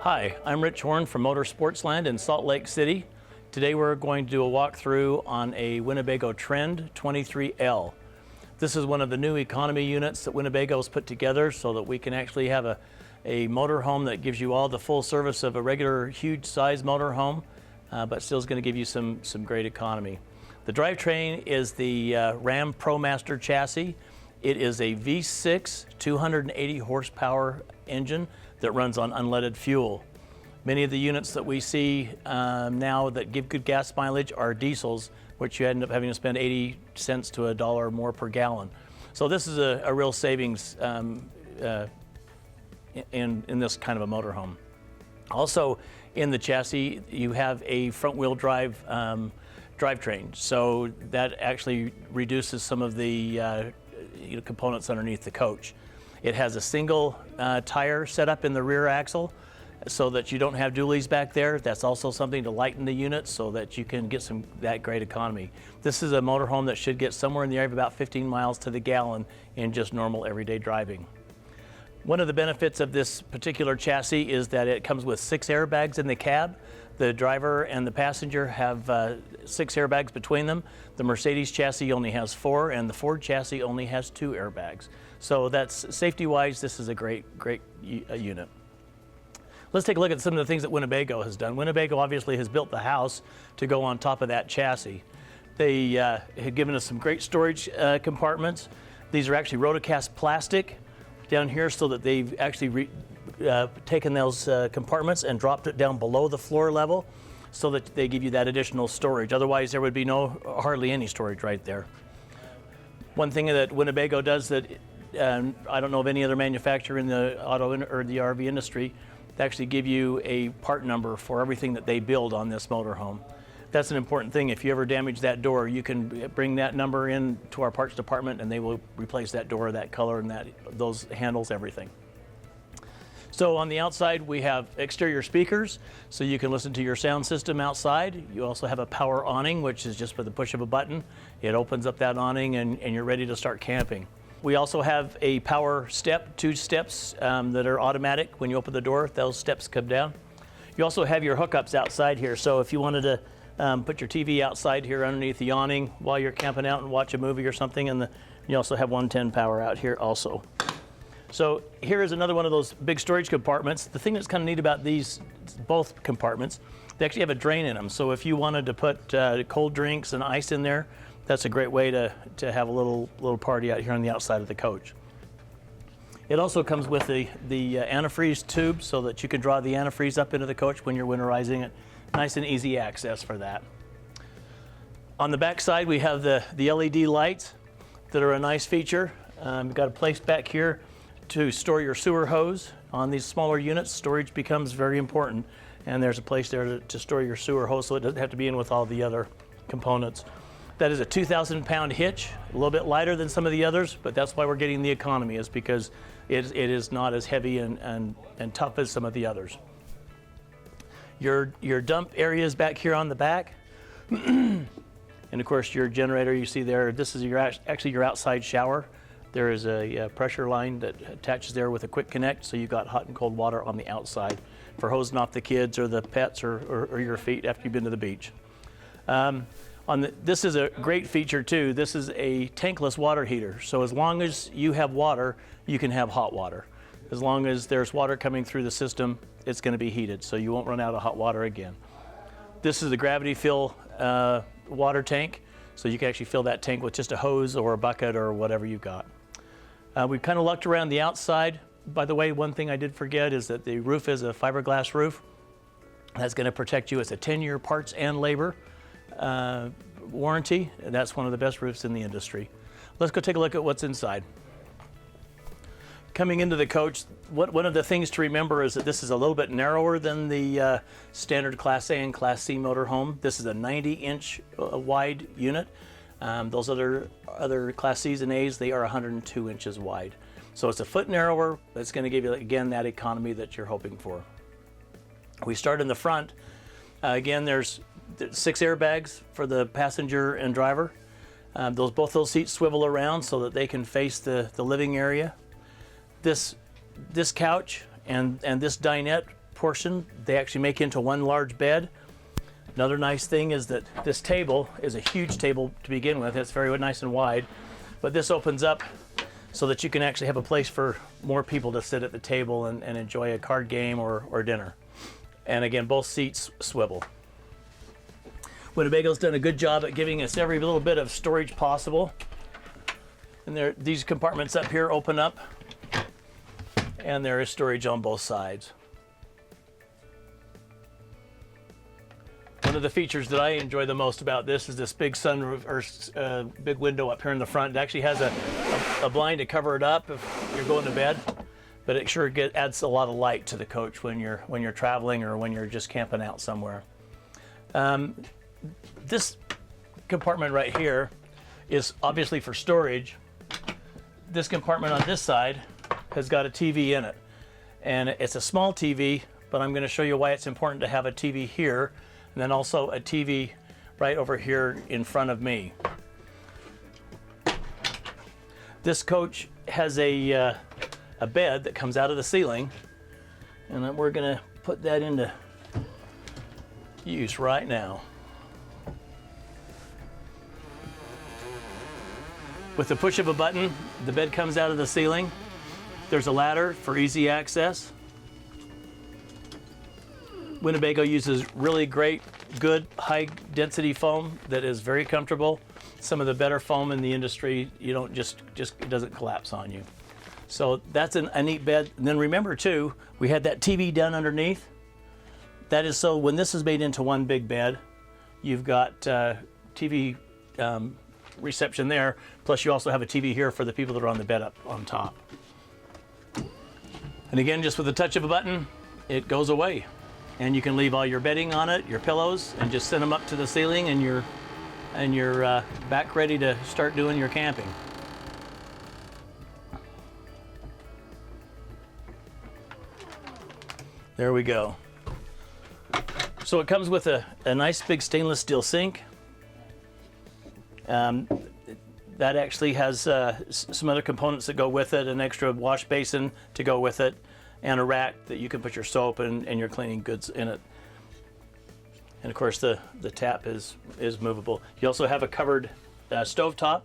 Hi, I'm Rich Horn from Sportsland in Salt Lake City. Today we're going to do a walkthrough on a Winnebago Trend 23L. This is one of the new economy units that Winnebago's put together so that we can actually have a motorhome that gives you all the full service of a regular huge size motorhome, but still is going to give you some great economy. The drivetrain is the Ram ProMaster chassis. It is a V6 280 horsepower engine that runs on unleaded fuel. Many of the units that we see now that give good gas mileage are diesels, which you end up having to spend 80 cents to $1 more per gallon. So this is a real savings in this kind of a motorhome. Also in the chassis, you have a front wheel drive drivetrain. So that actually reduces some of the components underneath the coach. It has a single tire set up in the rear axle so that you don't have dualies back there. That's also something to lighten the unit so that you can get that great economy. This is a motorhome that should get somewhere in the area of about 15 miles to the gallon in just normal everyday driving. One of the benefits of this particular chassis is that it comes with 6 airbags in the cab. The driver and the passenger have 6 airbags between them. The Mercedes chassis only has 4, and the Ford chassis only has 2 airbags. So that's safety-wise, this is a great unit. Let's take a look at some of the things that Winnebago has done. Winnebago obviously has built the house to go on top of that chassis. They have given us some great storage compartments. These are actually rotocast plastic down here so that they've actually taken those compartments and dropped it down below the floor level so that they give you that additional storage. Otherwise, there would be hardly any storage right there. One thing that Winnebago does that I don't know of any other manufacturer in the auto or the RV industry, they actually give you a part number for everything that they build on this motorhome. That's an important thing. If you ever damage that door, you can bring that number in to our parts department and they will replace that door, that color, and those handles, everything. So on the outside, we have exterior speakers, so you can listen to your sound system outside. You also have a power awning, which is just for the push of a button. It opens up that awning and you're ready to start camping. We also have a power step, 2 steps that are automatic. When you open the door, those steps come down. You also have your hookups outside here, so if you wanted to put your TV outside here underneath the awning while you're camping out and watch a movie or something, and you also have 110 power out here also. So here is another one of those big storage compartments. The thing that's kind of neat about both compartments, they actually have a drain in them. So if you wanted to put cold drinks and ice in there, that's a great way to have a little party out here on the outside of the coach. It also comes with the antifreeze tube so that you can draw the antifreeze up into the coach when you're winterizing it. Nice and easy access for that. On the back side, we have the LED lights that are a nice feature. You've got a place back here to store your sewer hose. On these smaller units, storage becomes very important, and there's a place there to store your sewer hose so it doesn't have to be in with all the other components. That is a 2,000-pound hitch, a little bit lighter than some of the others, but that's why we're getting the economy, is because it is not as heavy and tough as some of the others. Your dump area is back here on the back. And of course your generator you see there, this is actually your outside shower. There is a pressure line that attaches there with a quick connect, so you've got hot and cold water on the outside for hosing off the kids or the pets or your feet after you've been to the beach. This is a great feature too. This is a tankless water heater. So as long as you have water, you can have hot water. As long as there's water coming through the system, it's going to be heated, so you won't run out of hot water again. This is the gravity fill water tank, so you can actually fill that tank with just a hose or a bucket or whatever you've got. We've kind of looked around the outside. By the way, one thing I did forget is that the roof is a fiberglass roof. That's going to protect you. It's a 10-year parts and labor warranty, and that's one of the best roofs in the industry. Let's go take a look at what's inside. Coming into the coach, one of the things to remember is that this is a little bit narrower than the standard Class A and Class C motorhome. This is a 90-inch wide unit. Those other Class C's and A's, they are 102 inches wide. So it's a foot narrower, but it's going to give you, again, that economy that you're hoping for. We start in the front. Again, there's 6 airbags for the passenger and driver. Both those seats swivel around so that they can face the living area. This couch and this dinette portion, they actually make into one large bed. Another nice thing is that this table is a huge table to begin with. It's very nice and wide, but this opens up so that you can actually have a place for more people to sit at the table and enjoy a card game or dinner. And again, both seats swivel. Winnebago's done a good job at giving us every little bit of storage possible. And these compartments up here open up, and there is storage on both sides. One of the features that I enjoy the most about this is this big sunroof, or big window up here in the front. It actually has a blind to cover it up if you're going to bed, but it sure adds a lot of light to the coach when you're traveling or when you're just camping out somewhere. This compartment right here is obviously for storage. This compartment on this side has got a TV in it, and it's a small TV, but I'm going to show you why it's important to have a TV here, and then also a TV right over here in front of me. This coach has a bed that comes out of the ceiling, and we're going to put that into use right now. With the push of a button, the bed comes out of the ceiling. There's a ladder for easy access. Winnebago uses really great, good, high-density foam that is very comfortable. Some of the better foam in the industry, you don't just it doesn't collapse on you. So that's a neat bed. And then remember too, we had that TV down underneath. That is so when this is made into one big bed, you've got TV reception there, plus you also have a TV here for the people that are on the bed up on top. And again, just with the touch of a button, it goes away. And you can leave all your bedding on it, your pillows, and just send them up to the ceiling, and you're back ready to start doing your camping. There we go. So it comes with a nice big stainless steel sink. That actually has some other components that go with it, an extra wash basin to go with it, and a rack that you can put your soap and your cleaning goods in it. And of course the tap is movable. You also have a covered stovetop.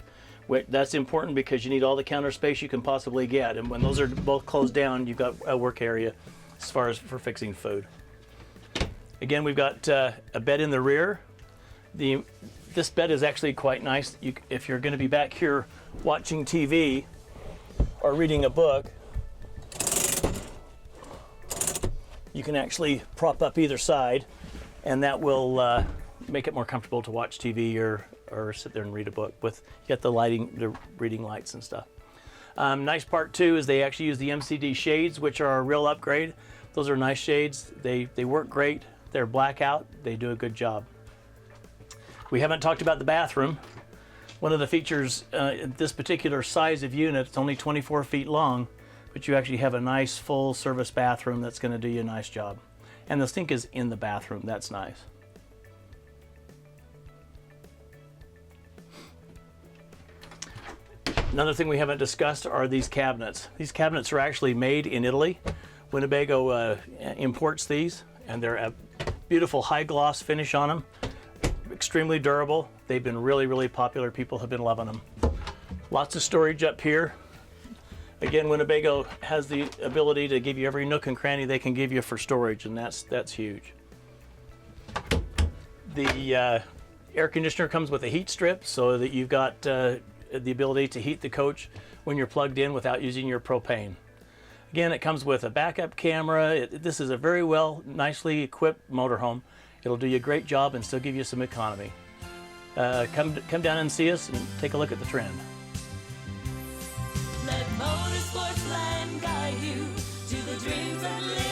That's important because you need all the counter space you can possibly get, and when those are both closed down, you've got a work area as far as for fixing food. Again, we've got a bed in the rear. This bed is actually quite nice. If you're going to be back here watching TV or reading a book, you can actually prop up either side, and that will make it more comfortable to watch TV or sit there and read a book. You get the lighting, the reading lights and stuff. Nice part too is they actually use the MCD shades, which are a real upgrade. Those are nice shades. They work great. They're blackout. They do a good job. We haven't talked about the bathroom. One of the features, this particular size of unit, it's only 24 feet long, but you actually have a nice full service bathroom that's going to do you a nice job. And the sink is in the bathroom. That's nice. Another thing we haven't discussed are these cabinets. These cabinets are actually made in Italy. Winnebago imports these, and they're a beautiful high gloss finish on them. Extremely durable. They've been really, really popular. People have been loving them. Lots of storage up here. Again, Winnebago has the ability to give you every nook and cranny they can give you for storage, and that's huge. The air conditioner comes with a heat strip so that you've got the ability to heat the coach when you're plugged in without using your propane. Again, it comes with a backup camera. This is a very nicely equipped motorhome. It'll do you a great job and still give you some economy. Come down and see us and take a look at the trend. Let Sportsland guide you to the dreams that live.